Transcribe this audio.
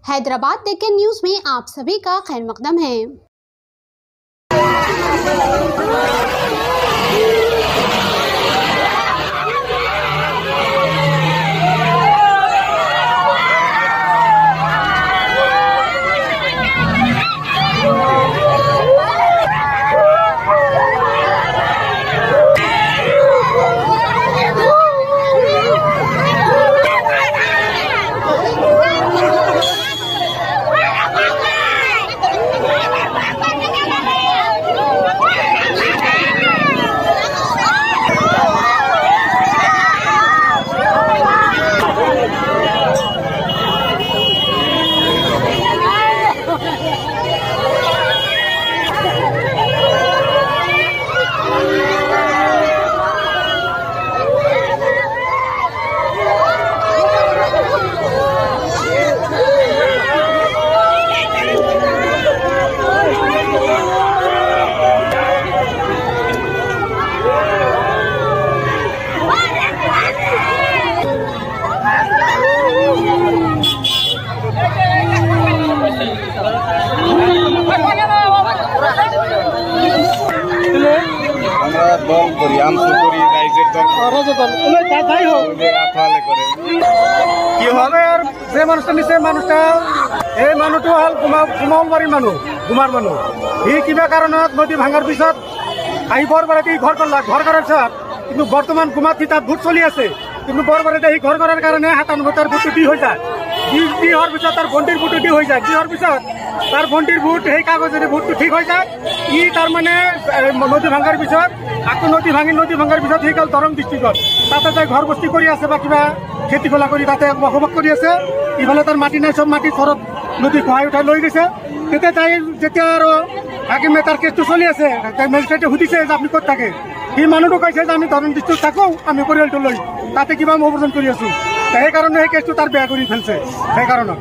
Hyderabad Deccan news में आप सभी का खैर मकदम है। দল করি আমসু করি রাইজের কি হবে আর যে মানুষটা নিচে মানুষটা এই মানুহটো হল গুমালবাৰীৰ মানুহ গুমাৰ মানুহ ই কিবা কাৰণত নদী ভাঙাৰ পিছত আহি বৰবাৰীতে ঘৰ কৰলাক ঘৰ কৰাৰ পিছত কিন্তু বৰ্তমান গুমাত তাত ভোট চলি আছে কিন্তু বৰবাৰীতে এই ঘৰ কৰাৰ কাৰণে 97 ভোটটো দি হৈ যায় দি হোৱাৰ পিছত তাৰ ভণ্টিৰ ভোটটো দি হৈ যায় দি হোৱাৰ পিছত তাৰ ভণ্টিৰ ভোট সেই কাগজেৰে ভোটটো ঠিক হৈ যায় ই তাৰমানে নদী ভাঙাৰ পিছত আকৌ নদী ভাঙাৰ পিছত সেই কাল দৰং ডিষ্ট্ৰিক্টত তাতে যাই ঘৰ বস্তি কৰি আছে বা কিবা খেতি খোলা কৰি তাতে বসবাস কৰি আছে ইফালে তাৰ মাটি নাই চব মাটি ঘৰত নদী খহাই উঠাই লৈ গৈছে তেতিয়া তাই যেতিয়া আৰু হাকিমে তাৰ কেছটো চলি আছে মেজিষ্ট্ৰেটে সুধিছে যে আপুনি ক'ত থাকে সি মানুহটো কৈছে যে আমি দৰং ডিষ্ট্ৰিক্টত থাকোঁ আমি পৰিয়ালটো লৈ তাতে কিবা অভিযোজন কৰি আছোঁ সেইকাৰণে সেই কেছটো তাৰ বেয়া কৰি ফেলছে সেইকাৰণত